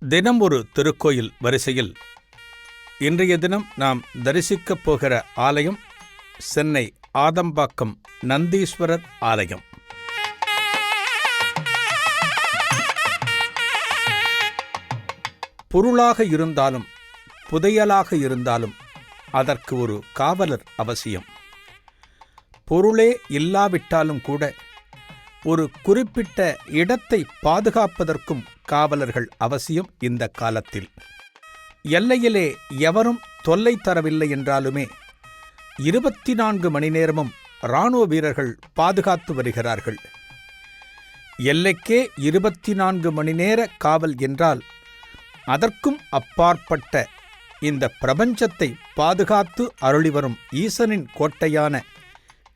தினம் ஒரு திருக்கோயில் வரிசையில் இன்றைய தினம் நாம் தரிசிக்கப் போகிற ஆலயம் சென்னை ஆதம்பாக்கம் நந்தீஸ்வரர் ஆலயம். பொருளாக இருந்தாலும் புதையலாக இருந்தாலும் அதற்கு ஒரு காவலர் அவசியம். பொருளே இல்லாவிட்டாலும் கூட ஒரு குறிப்பிட்ட இடத்தை பாதுகாப்பதற்கும் காவலர்கள் அவசியம். இந்த காலத்தில் எல்லையிலே எவரும் தொல்லை தரவில்லை என்றாலுமே 24 மணி நேரமும் இராணுவ வீரர்கள் பாதுகாத்து வருகிறார்கள். எல்லைக்கே 24 மணி நேர காவல் என்றால் அதற்கும் அப்பாற்பட்ட இந்த பிரபஞ்சத்தை பாதுகாத்து அருளி வரும் ஈசனின் கோட்டையான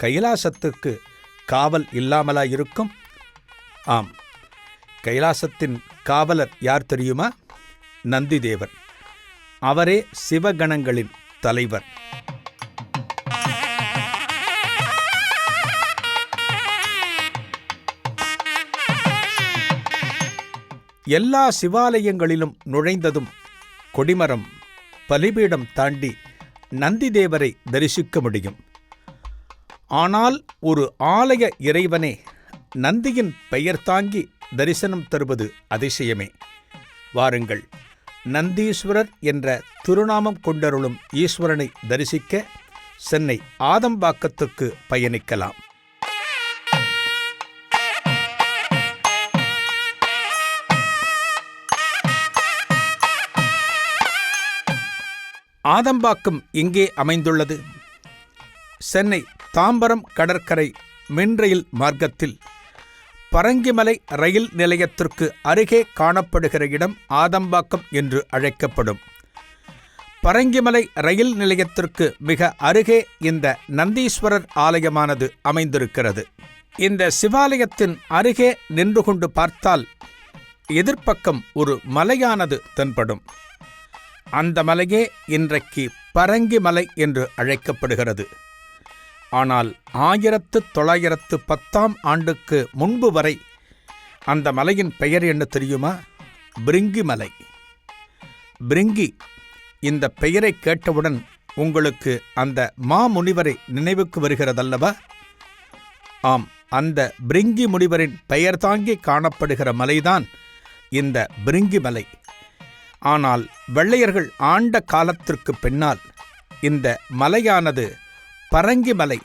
கைலாசத்துக்கு காவல் இல்லாமலா இருக்கும்? ஆம், கைலாசத்தின் காவலர் யார் தெரியுமா? நந்திதேவர். அவரே சிவகணங்களின் தலைவர். எல்லா சிவாலயங்களிலும் நுழைந்ததும் கொடிமரம், பலிபீடம் தாண்டி நந்திதேவரை தரிசிக்க முடியும். ஆனால் ஒரு ஆலய இறைவனே நந்தியின் பெயர் தாங்கி தரிசனம் தருவது அதிசயமே. வாருங்கள், நந்தீஸ்வரர் என்ற திருநாமம் கொண்டருளும் ஈஸ்வரனை தரிசிக்க சென்னை ஆதம்பாக்கத்துக்கு பயணிக்கலாம். ஆதம்பாக்கம் எங்கே அமைந்துள்ளது? சென்னை தாம்பரம் கடற்கரை மின்ரயில் மார்க்கத்தில் பரங்கிமலை ரயில் நிலையத்திற்கு அருகே காணப்படுகிற இடம் ஆதம்பாக்கம் என்று அழைக்கப்படும். பரங்கிமலை ரயில் நிலையத்திற்கு மிக அருகே இந்த நந்தீஸ்வரர் ஆலயமானது அமைந்திருக்கிறது. இந்த சிவாலயத்தின் அருகே நின்று கொண்டு பார்த்தால் எதிர்ப்பக்கம் ஒரு மலையானது தென்படும். அந்த மலையே இன்றைக்கு பரங்கிமலை என்று அழைக்கப்படுகிறது. ஆனால் 1910 ஆண்டுக்கு முன்பு வரை அந்த மலையின் பெயர் என்ன தெரியுமா? பிரிங்கி மலை. பிரிங்கி, இந்த பெயரை கேட்டவுடன் உங்களுக்கு அந்த மாமுனிவரை நினைவுக்கு வருகிறதல்லவா? ஆம், அந்த பிரிங்கி முனிவரின் பெயர் தாங்கி காணப்படுகிற மலைதான் இந்த பிரிங்கி மலை. ஆனால் வெள்ளையர்கள் ஆண்ட காலத்திற்கு பின்னால் இந்த மலையானது பரங்கிமலை,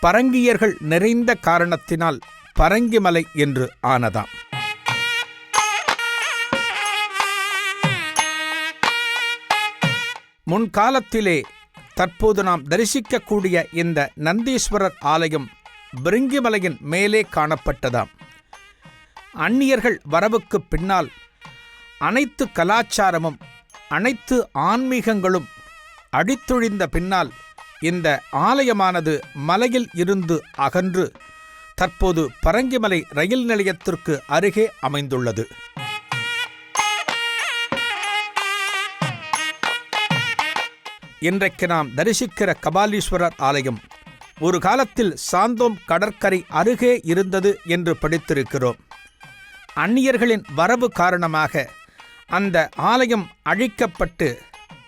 பரங்கியர்கள் நிறைந்த காரணத்தினால் பரங்கிமலை என்று ஆனதாம். முன்காலத்திலே தற்போது நாம் தரிசிக்கக்கூடிய இந்த நந்தீஸ்வரர் ஆலயம் பிரிங்கிமலையின் மேலே காணப்பட்டதாம். அந்நியர்கள் வரவுக்கு பின்னால் அனைத்து கலாச்சாரமும் அனைத்து ஆன்மீகங்களும் அடித்தொழிந்த பின்னால் இந்த ஆலயமானது மலையில் இருந்து அகன்று தற்போது பரங்கிமலை ரயில் நிலையத்திற்கு அருகே அமைந்துள்ளது. இன்றைக்கு நாம் தரிசிக்கிற கபாலீஸ்வரர் ஆலயம் ஒரு காலத்தில் சாந்தோம் கடற்கரை அருகே இருந்தது என்று படித்திருக்கிறோம். அந்நியர்களின் வரவு காரணமாக அந்த ஆலயம் அழிக்கப்பட்டு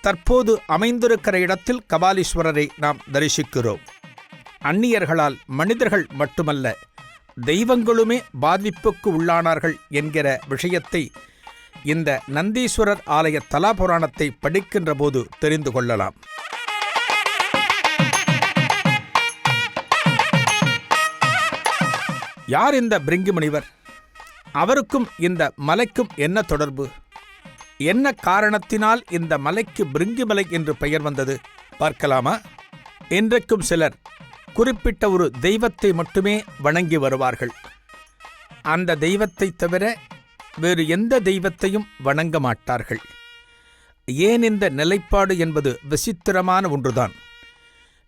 தற்போது அமைந்திருக்கிற இடத்தில் கபாலீஸ்வரரை நாம் தரிசிக்கிறோம். அந்நியர்களால் மனிதர்கள் மட்டுமல்ல, தெய்வங்களுமே பாதிப்புக்கு உள்ளானார்கள் என்கிற விஷயத்தை இந்த நந்தீஸ்வரர் ஆலய தலாபுராணத்தை படிக்கின்ற போது தெரிந்து கொள்ளலாம். யார் இந்த பிரிங்கி முனிவர்? அவருக்கும் இந்த மலைக்கும் என்ன தொடர்பு? என்ன காரணத்தினால் இந்த மலைக்கு பிரிங்கிமலை என்று பெயர் வந்தது பார்க்கலாமா? இன்றைக்கும் சிலர் குறிப்பிட்ட ஒரு தெய்வத்தை மட்டுமே வணங்கி வருவார்கள். அந்த தெய்வத்தை தவிர வேறு எந்த தெய்வத்தையும் வணங்க மாட்டார்கள். ஏன் இந்த நிலைப்பாடு என்பது விசித்திரமான ஒன்றுதான்.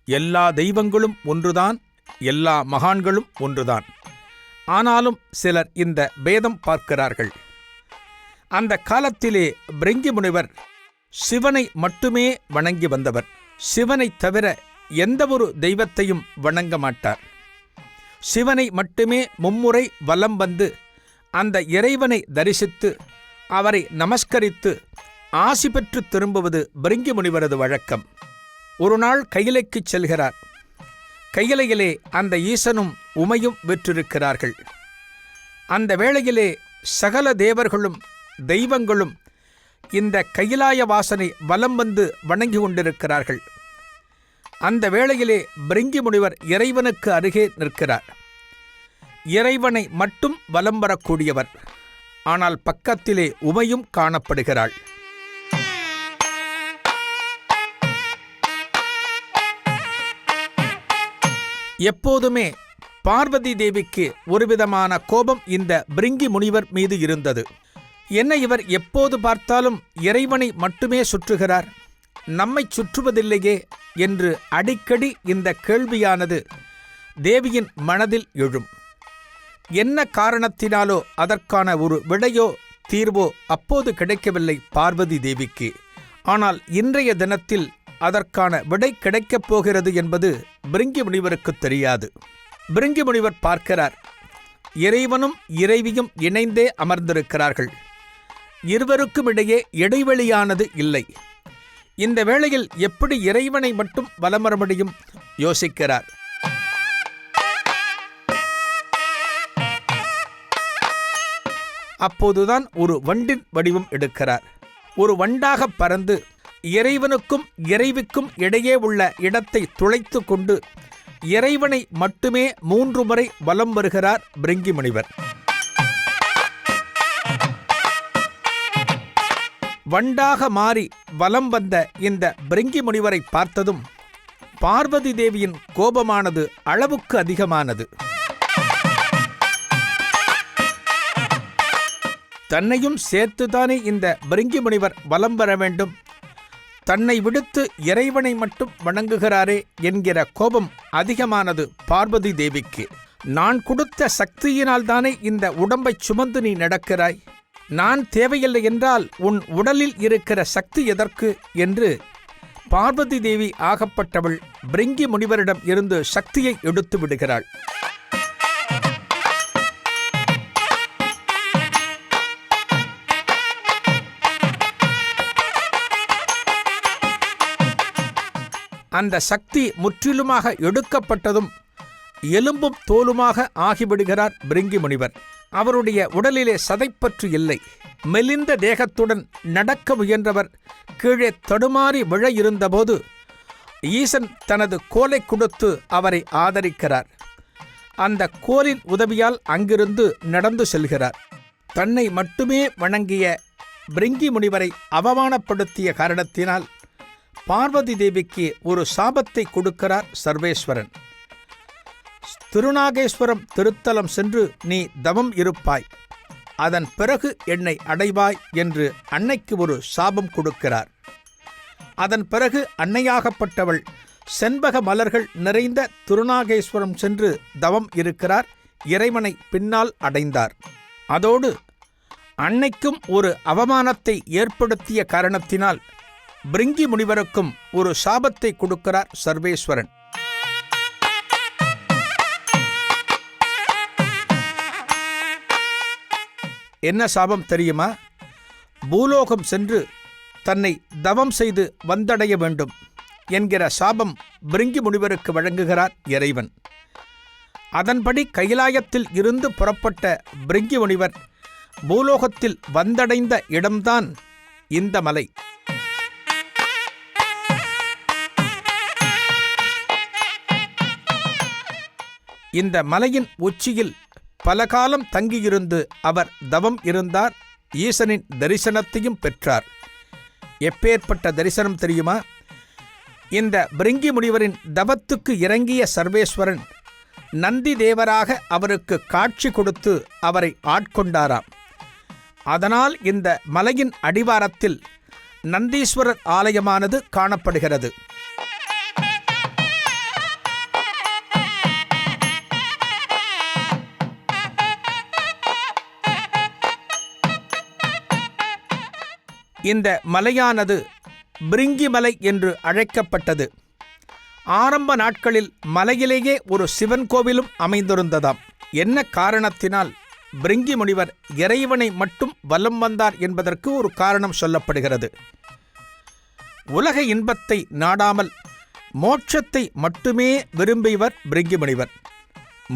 எல்லா தெய்வங்களும் ஒன்றுதான், எல்லா மகான்களும் ஒன்றுதான். ஆனாலும் சிலர் இந்த பேதம் பார்க்கிறார்கள். அந்த காலத்திலே பிரிங்கி முனிவர் சிவனை மட்டுமே வணங்கி வந்தவர். சிவனை தவிர எந்த ஒரு தெய்வத்தையும் வணங்க மாட்டார். சிவனை மட்டுமே மும்முறை வலம் வந்து அந்த இறைவனை தரிசித்து அவரை நமஸ்கரித்து ஆசி பெற்று திரும்புவது பிருங்கி முனிவரது வழக்கம். ஒரு நாள் கையிலைக்குச் செல்கிறார். கையிலையிலே அந்த ஈசனும் உமையும் விற்றிருக்கிறார்கள். அந்த வேளையிலே சகல தேவர்களும் தெய்வங்களும் இந்த கையிலாய வாசனை வலம் வந்து வணங்கி கொண்டிருக்கிறார்கள். அந்த வேளையிலே பிருங்கி முனிவர் இறைவனுக்கு அருகே நிற்கிறார். இறைவனை மட்டும் வலம் வரக்கூடியவர். ஆனால் பக்கத்திலே உமையும் காணப்படுகிறாள். எப்போதுமே பார்வதி தேவிக்கு ஒருவிதமான கோபம் இந்த பிருங்கி முனிவர் மீது இருந்தது. என்ன இவர் எப்போது பார்த்தாலும் இறைவனை மட்டுமே சுற்றுகிறார், நம்மை சுற்றுவதில்லையே என்று அடிக்கடி இந்த கேள்வியானது தேவியின் மனதில் எழும். என்ன காரணத்தினாலோ அதற்கான ஒரு விடையோ தீர்வோ அப்போது கிடைக்கவில்லை பார்வதி தேவிக்கு. ஆனால் இன்றைய தினத்தில் அதற்கான விடை கிடைக்கப் போகிறது என்பது பிருங்கி முனிவருக்கு தெரியாது. பிருங்கி முனிவர் பார்க்கிறார், இறைவனும் இறைவியும் இணைந்தே அமர்ந்திருக்கிறார்கள். இருவருக்கும் இடையே இடைவெளியானது இல்லை. இந்த வேளையில் எப்படி இறைவனை மட்டும் வலம் வர முடியும் யோசிக்கிறார். அப்போதுதான் ஒரு வண்டின் வடிவம் எடுக்கிறார். ஒரு வண்டாக பறந்து இறைவனுக்கும் இறைவிக்கும் இடையே உள்ள இடத்தை துளைத்து கொண்டு இறைவனை மட்டுமே 3 முறை வலம் வருகிறார் பிருங்கி முனிவர். வண்டாக மாறி வலம் வந்த இந்த பிருங்கி முனிவரை பார்த்ததும் பார்வதி தேவியின் கோபமானது அளவுக்கு அதிகமானது. தன்னையும் சேர்த்துதானே இந்த பிருங்கி முனிவர் வலம் வர வேண்டும், தன்னை விடுத்து இறைவனை மட்டும் வணங்குகிறாரே என்கிற கோபம் அதிகமானது பார்வதி தேவிக்கு. நான் கொடுத்த சக்தியினால் தானே இந்த உடம்பைச் சுமந்து நீ நடக்கிறாய், நான் தேவையில்லை என்றால் உன் உடலில் இருக்கிற சக்தி எதற்கு என்று பார்வதி தேவி ஆகப்பட்டவள் பிருங்கி முனிவரிடம் இருந்து சக்தியை எடுத்து விடுகிறாள். அந்த சக்தி முற்றிலுமாக எடுக்கப்பட்டதும் எலும்பும் தோலுமாக ஆகிவிடுகிறார் பிருங்கி முனிவர். அவருடைய உடலிலே சதைப்பற்று இல்லை. மெலிந்த தேகத்துடன் நடக்க முயன்றவர் கீழே தடுமாறி விழ இருந்தபோது ஈசன் தனது கோலை கொடுத்து அவரை ஆதரிக்கிறார். அந்த கோலின் உதவியால் அங்கிருந்து நடந்து செல்கிறார். தன்னை மட்டுமே வணங்கிய பிருங்கி முனிவரை அவமானப்படுத்திய காரணத்தினால் பார்வதி தேவிக்கு ஒரு சாபத்தை கொடுக்கிறார் சர்வேஸ்வரன். திருநாகேஸ்வரம் திருத்தலம் சென்று நீ தவம் இருப்பாய், அதன் பிறகு என்னை அடைவாய் என்று அன்னைக்கு ஒரு சாபம் கொடுக்கிறார். அதன் பிறகு அன்னையாகப்பட்டவள் செண்பக மலர்கள் நிறைந்த திருநாகேஸ்வரம் சென்று தவம் இருக்கிறார். இறைவனை பின்னால் அடைந்தார். அதோடு அன்னைக்கும் ஒரு அவமானத்தை ஏற்படுத்திய காரணத்தினால் பிருங்கி முனிவருக்கும் ஒரு சாபத்தை கொடுக்கிறார் சர்வேஸ்வரன். என்ன சாபம் தெரியுமா? பூலோகம் சென்று தன்னை தவம் செய்து வந்தடைய வேண்டும் என்கிற சாபம் பிருங்கி முனிவருக்கு வழங்குகிறார் இறைவன். அதன்படி கைலாயத்தில் இருந்து புறப்பட்ட பிருங்கி முனிவர் பூலோகத்தில் வந்தடைந்த இடம்தான் இந்த மலை. இந்த மலையின் உச்சியில் பல காலம் தங்கியிருந்து அவர் தவம் இருந்தார். ஈசனின் தரிசனத்தையும் பெற்றார். எப்பேற்பட்ட தரிசனம் தெரியுமா? இந்த பிருங்கி முனிவரின் தவத்துக்கு இறங்கிய சர்வேஸ்வரன் நந்தி தேவராக அவருக்கு காட்சி கொடுத்து அவரை ஆட்கொண்டாராம். அதனால் இந்த மலையின் அடிவாரத்தில் நந்தீஸ்வரர் ஆலயமானது காணப்படுகிறது. இந்த மலையானது பிருங்கி மலை என்று அழைக்கப்பட்டது. ஆரம்ப நாட்களில் மலையிலேயே ஒரு சிவன் கோவிலும் அமைந்திருந்ததாம். என்ன காரணத்தினால் பிரிங்கி முனிவர் இறைவனை மட்டும் வலம் வந்தார் என்பதற்கு ஒரு காரணம் சொல்லப்படுகிறது. உலக இன்பத்தை நாடாமல் மோட்சத்தை மட்டுமே விரும்பியவர் பிரிங்கி முனிவர்.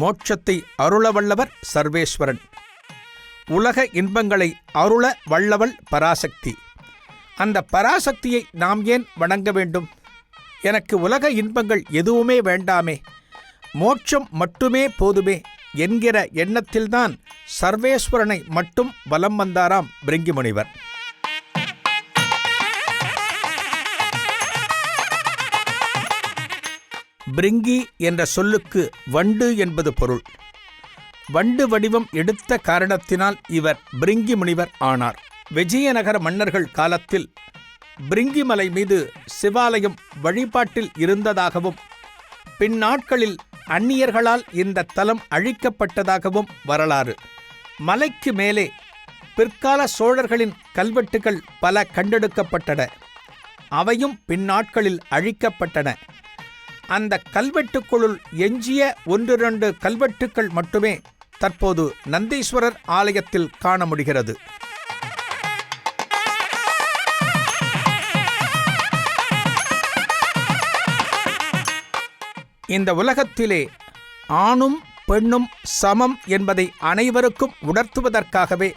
மோட்சத்தை அருள வல்லவர் சர்வேஸ்வரன். உலக இன்பங்களை அருள வல்லவள் பராசக்தி. அந்த பராசக்தியை நாம் ஏன் வணங்க வேண்டும்? எனக்கு உலக இன்பங்கள் எதுவுமே வேண்டாமே, மோட்சம் மட்டுமே போதுமே என்கிற எண்ணத்தில்தான் சர்வேஸ்வரனை மட்டும் வலம் வந்தாராம் பிரிங்கி முனிவர். பிரிங்கி என்ற சொல்லுக்கு வண்டு என்பது பொருள். வண்டு வடிவம் எடுத்த காரணத்தினால் இவர் பிரிங்கி முனிவர் ஆனார். விஜயநகர மன்னர்கள் காலத்தில் பிரிங்கி மலை மீது சிவாலயம் வழிபாட்டில் இருந்ததாகவும் பின்னாட்களில் அந்நியர்களால் இந்த தலம் அழிக்கப்பட்டதாகவும் வரலாறு. மலைக்கு மேலே பிற்கால சோழர்களின் கல்வெட்டுகள் பல கண்டெடுக்கப்பட்டன. அவையும் பின்னாட்களில் அழிக்கப்பட்டன. அந்த கல்வெட்டுக்குள்ளுள் எஞ்சிய 1-2 கல்வெட்டுக்கள் மட்டுமே தற்போது நந்தீஸ்வரர் ஆலயத்தில் காண முடிகிறது. இந்த உலகத்திலே ஆணும் பெண்ணும் சமம் என்பதை அனைவருக்கும் உணர்த்துவதற்காகவே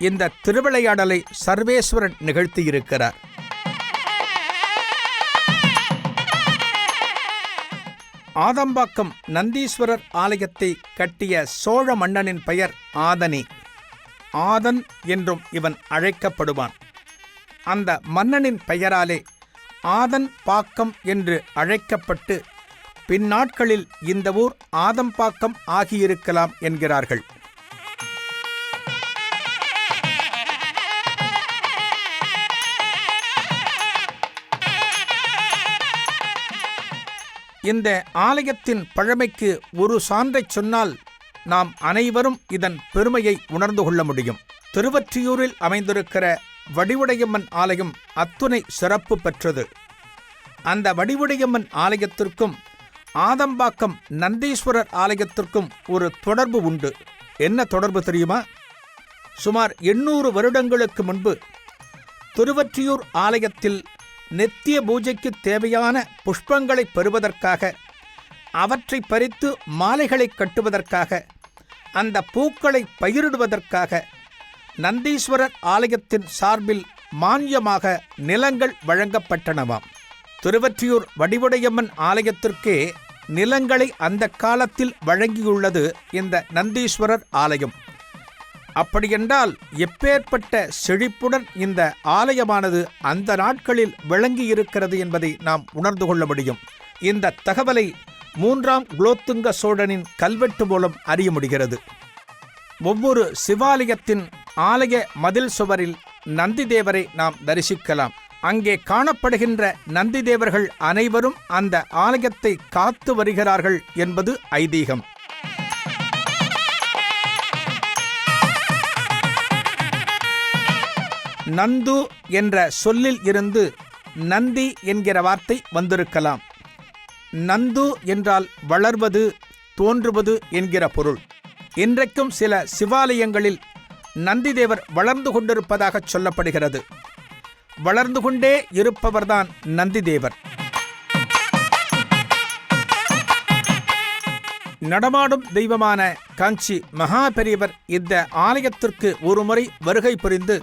இந்த திருவிளையாடலை சர்வேஸ்வரன் நிகழ்த்தியிருக்கிறார். ஆதம்பாக்கம் நந்தீஸ்வரர் ஆலயத்தை கட்டிய சோழ மன்னனின் பெயர் ஆதனி. ஆதன் என்றும் இவன் அழைக்கப்படுவான். அந்த மன்னனின் பெயராலே ஆதன் பாக்கம் என்று அழைக்கப்பட்டு பின்னாட்களில் இந்த ஊர் ஆதம்பாக்கம் ஆகியிருக்கலாம் என்கிறார்கள். இந்த ஆலயத்தின் பழமைக்கு ஒரு சான்றைச் சொன்னால் நாம் அனைவரும் இதன் பெருமையை உணர்ந்து கொள்ள முடியும். திருவொற்றியூரில் அமைந்திருக்கிற வடிவுடையம்மன் ஆலயம் அத்துணை சிறப்பு பெற்றது. அந்த வடிவுடையம்மன் ஆலயத்திற்கும் ஆதம்பாக்கம் நந்தீஸ்வரர் ஆலயத்திற்கும் ஒரு தொடர்பு உண்டு. என்ன தொடர்பு தெரியுமா? சுமார் 800 வருடங்களுக்கு முன்பு திருவொற்றியூர் ஆலயத்தில் நித்திய பூஜைக்கு தேவையான புஷ்பங்களை பெறுவதற்காக, அவற்றை பறித்து மாலைகளை கட்டுவதற்காக, அந்த பூக்களை பயிரிடுவதற்காக நந்தீஸ்வரர் ஆலயத்தின் சார்பில் மானியமாக நிலங்கள் வழங்கப்பட்டனவாம். திருவொற்றியூர் வடிவுடையம்மன் ஆலயத்திற்கே நிலங்களை அந்த காலத்தில் வழங்கியுள்ளது இந்த நந்தீஸ்வரர் ஆலயம். அப்படியென்றால் எப்பேற்பட்ட செழிப்புடன் இந்த ஆலயமானது அந்த நாட்களில் விளங்கியிருக்கிறது என்பதை நாம் உணர்ந்து கொள்ள முடியும். இந்த தகவலை 3ஆம் குலோத்துங்க சோழனின் கல்வெட்டு மூலம் அறிய முடிகிறது. ஒவ்வொரு சிவாலயத்தின் ஆலய மதில் சுவரில் நந்தி தேவரை நாம் தரிசிக்கலாம். அங்கே காணப்படுகின்ற நந்தி தேவர்கள் அனைவரும் அந்த ஆலயத்தை காத்து வருகிறார்கள் என்பது ஐதீகம். நந்து என்ற சொல்லில் இருந்து நந்தி என்கிற வார்த்தை வந்திருக்கலாம். நந்து என்றால் வளர்வது, தோன்றுவது என்கிற பொருள். இன்றைக்கும் சில சிவாலயங்களில் நந்திதேவர் வளர்ந்து கொண்டிருப்பதாக சொல்லப்படுகிறது. வளர்ந்து கொண்டே இருப்பவர்தான் நந்திதேவர். நடமாடும் தெய்வமான காஞ்சி மகா பெரியவர் இந்த ஆலயத்திற்கு ஒருமுறை வருகை புரிந்து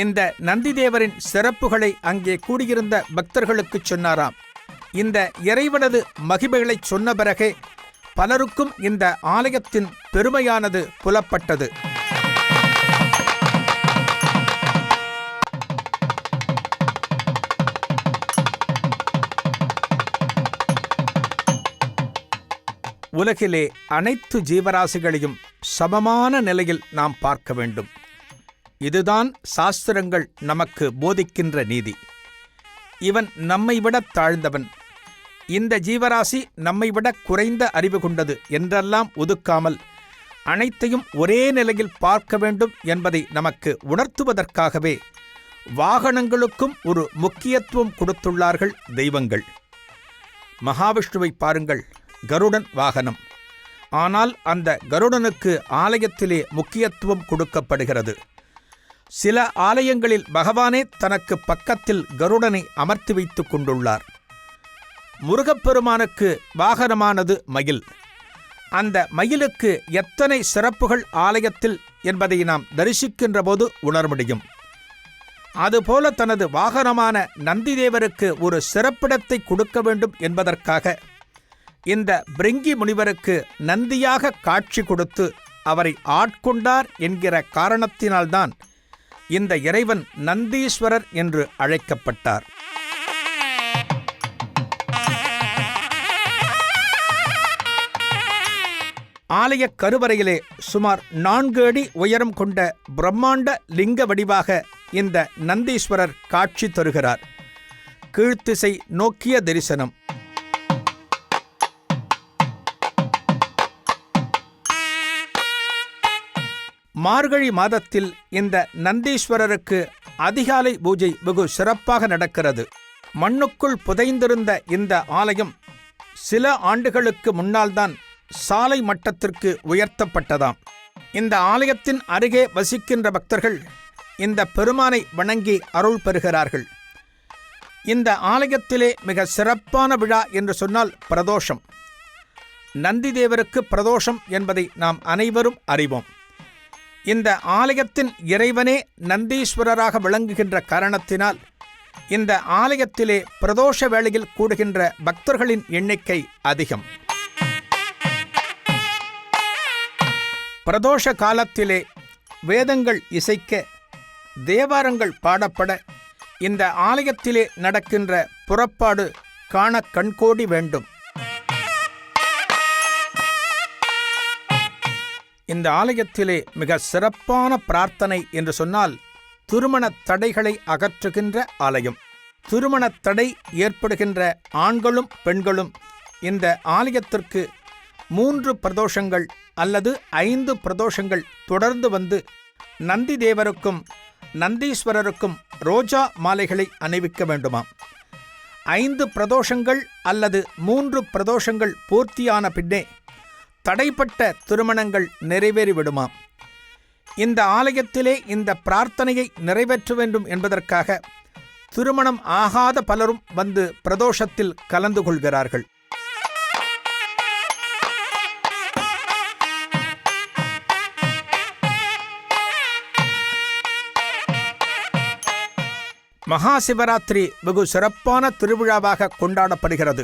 இந்த நந்திதேவரின் சிறப்புகளை அங்கே கூடியிருந்த பக்தர்களுக்கு சொன்னாராம். இந்த இறைவனது மகிமைகளை சொன்ன பிறகே பலருக்கும் இந்த ஆலயத்தின் பெருமையானது புலப்பட்டது. உலகிலே அனைத்து ஜீவராசிகளையும் சமமான நிலையில் நாம் பார்க்க வேண்டும். இதுதான் சாஸ்திரங்கள் நமக்கு போதிக்கின்ற நீதி. இவன் நம்மை விட தாழ்ந்தவன், இந்த ஜீவராசி நம்மை விட குறைந்த அறிவு கொண்டது என்றெல்லாம் ஒதுக்காமல் அனைத்தையும் ஒரே நிலையில் பார்க்க வேண்டும் என்பதை நமக்கு உணர்த்துவதற்காகவே வாகனங்களுக்கும் ஒரு முக்கியத்துவம் கொடுத்துள்ளார்கள் தெய்வங்கள். மகாவிஷ்ணுவை பாருங்கள், கருடன் வாகனம். ஆனால் அந்த கருடனுக்கு ஆலயத்திலே முக்கியத்துவம் கொடுக்கப்படுகிறது. சில ஆலயங்களில் பகவானே தனக்கு பக்கத்தில் கருடனை அமர்த்தி வைத்துக் கொண்டுள்ளார். முருகப்பெருமானுக்கு வாகனமானது மயில். அந்த மயிலுக்கு எத்தனை சிறப்புகள் ஆலயத்தில் என்பதை நாம் தரிசிக்கின்ற போது உணர முடியும். அதுபோல தனது வாகனமான நந்திதேவருக்கு ஒரு சிறப்பிடத்தை கொடுக்க வேண்டும் என்பதற்காக இந்த பிருங்கி முனிவருக்கு நந்தியாக காட்சி கொடுத்து அவரை ஆட்கொண்டார் என்கிற காரணத்தினால்தான் இந்த இறைவன் நந்தீஸ்வரர் என்று அழைக்கப்பட்டார். ஆலய கருவறையிலே சுமார் 4 அடி உயரம் கொண்ட பிரம்மாண்ட லிங்க வடிவாக இந்த நந்தீஸ்வரர் காட்சி தருகிறார். கீழ்த்திசை நோக்கிய தரிசனம். மார்கழி மாதத்தில் இந்த நந்தீஸ்வரருக்கு அதிகாலை பூஜை வெகு சிறப்பாக நடக்கிறது. மண்ணுக்குள் புதைந்திருந்த இந்த ஆலயம் சில ஆண்டுகளுக்கு முன்னால்தான் சாலை மட்டத்திற்கு உயர்த்தப்பட்டதாம். இந்த ஆலயத்தின் அருகே வசிக்கின்ற பக்தர்கள் இந்த பெருமானை வணங்கி அருள் பெறுகிறார்கள். இந்த ஆலயத்திலே மிக சிறப்பான விழா என்று சொன்னால் பிரதோஷம். நந்திதேவருக்கு பிரதோஷம் என்பதை நாம் அனைவரும் அறிவோம். இந்த ஆலயத்தின் இறைவனே நந்தீஸ்வரராக விளங்குகின்ற காரணத்தினால் இந்த ஆலயத்திலே பிரதோஷ வேளையில் கூடுகின்ற பக்தர்களின் எண்ணிக்கை அதிகம். பிரதோஷ காலத்திலே வேதங்கள் இசைக்க, தேவாரங்கள் பாடப்பட இந்த ஆலயத்திலே நடக்கின்ற புறப்பாடு காண கண்கோடி வேண்டும். இந்த ஆலயத்திலே மிக சிறப்பான பிரார்த்தனை என்று சொன்னால் திருமணத் தடைகளை அகற்றுகின்ற ஆலயம். திருமணத் தடை ஏற்படுகின்ற ஆண்களும் பெண்களும் இந்த ஆலயத்திற்கு 3 பிரதோஷங்கள் அல்லது 5 பிரதோஷங்கள் தொடர்ந்து வந்து நந்திதேவருக்கும் நந்தீஸ்வரருக்கும் ரோஜா மாலைகளை அணிவிக்க வேண்டுமாம். 5 பிரதோஷங்கள் அல்லது 3 பிரதோஷங்கள் பூர்த்தியான பின்னே தடைப்பட்ட திருமணங்கள் நிறைவேறிவிடுமாம். இந்த ஆலயத்திலே இந்த பிரார்த்தனையை நிறைவேற்ற வேண்டும் என்பதற்காக திருமணம் ஆகாத பலரும் வந்து பிரதோஷத்தில் கலந்து கொள்கிறார்கள். மகா சிவராத்திரி வெகு சிறப்பான திருவிழாவாக கொண்டாடப்படுகிறது.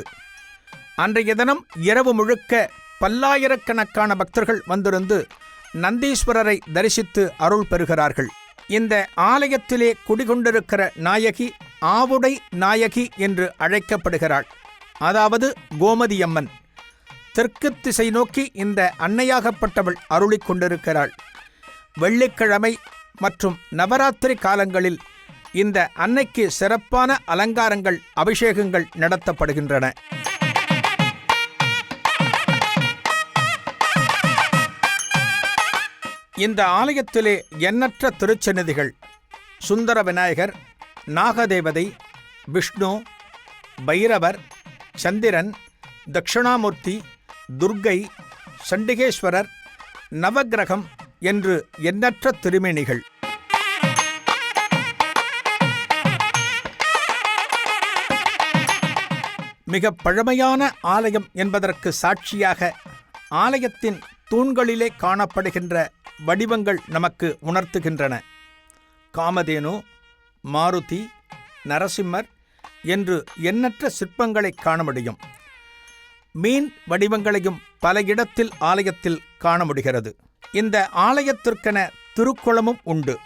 அன்றைய தினம் இரவு முழுக்க பல்லாயிரக்கணக்கான பக்தர்கள் வந்திருந்து நந்தீஸ்வரரை தரிசித்து அருள் பெறுகிறார்கள். இந்த ஆலயத்திலே குடிகொண்டிருக்கிற நாயகி ஆவுடை நாயகி என்று அழைக்கப்படுகிறாள். அதாவது கோமதியம்மன். தெற்கு திசை நோக்கி இந்த அன்னையாகப்பட்டவள் அருளிக் கொண்டிருக்கிறாள். வெள்ளிக்கிழமை மற்றும் நவராத்திரி காலங்களில் இந்த அன்னைக்கு சிறப்பான அலங்காரங்கள், அபிஷேகங்கள் நடத்தப்படுகின்றன. இந்த ஆலயத்திலே எண்ணற்ற திருச்சந்நிதிகள், சுந்தர விநாயகர், நாகதேவதை, விஷ்ணு, பைரவர், சந்திரன், தட்சிணாமூர்த்தி, துர்க்கை, சண்டிகேஸ்வரர், நவக்கிரகம் என்று எண்ணற்ற திருமேனிகள். மிக பழமையான ஆலயம் என்பதற்கு சாட்சியாக ஆலயத்தின் தூண்களிலே காணப்படுகின்ற வடிவங்கள் நமக்கு உணர்த்துகின்றன. காமதேனு, மாருதி, நரசிம்மர் என்று எண்ணற்ற சிற்பங்களை காண முடியும். மீன் வடிவங்களையும் பல இடத்தில் ஆலயத்தில் காண முடிகிறது. இந்த ஆலயத்திற்கென திருக்குளமும் உண்டு.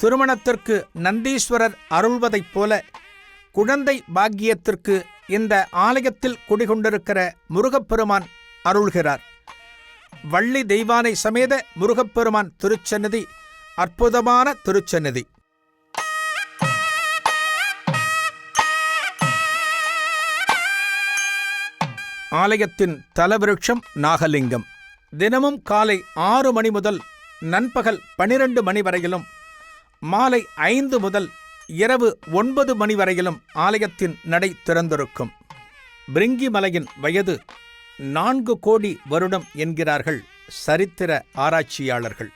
திருமணத்திற்கு நந்தீஸ்வரர் அருள்வதைப் போல குழந்தை பாக்கியத்திற்கு இந்த ஆலயத்தில் குடிகொண்டிருக்கிற முருகப்பெருமான் அருள்கிறார். வள்ளி தெய்வானை சமேத முருகப்பெருமான் திருச்சந்நிதி அற்புதமான திருச்சந்நிதி. ஆலயத்தின் தலவிருட்சம் நாகலிங்கம். தினமும் காலை 6 மணி முதல் நண்பகல் 12 மணி வரையிலும், மாலை 5 முதல் இரவு 9 மணி வரையிலும் ஆலயத்தின் நடை திறந்திருக்கும். பிரிங்கி மலையின் வயது 4 கோடி வருடம் என்கிறார்கள் சரித்திர ஆராய்ச்சியாளர்கள்.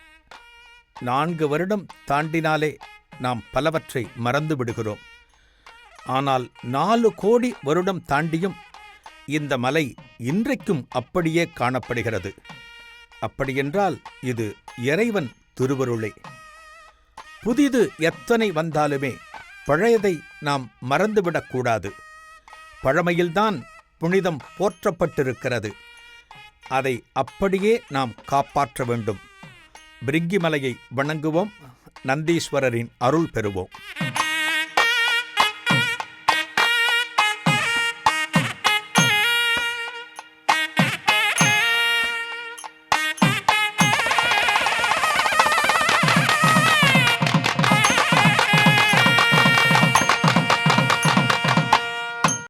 4 வருடம் தாண்டினாலே நாம் பலவற்றை மறந்து விடுகிறோம். ஆனால் 4 கோடி வருடம் தாண்டியும் இந்த மலை இன்றைக்கும் அப்படியே காணப்படுகிறது. அப்படியென்றால் இது இறைவன் திருவருளே. புதிது எத்தனை வந்தாலுமே பழையதை நாம் மறந்துவிடக்கூடாது. பழமையில்தான் புனிதம் போற்றப்பட்டிருக்கிறது. அதை அப்படியே நாம் காப்பாற்ற வேண்டும். பிரிங்கிமலையை வணங்குவோம். நந்தீஸ்வரரின் அருள் பெறுவோம்.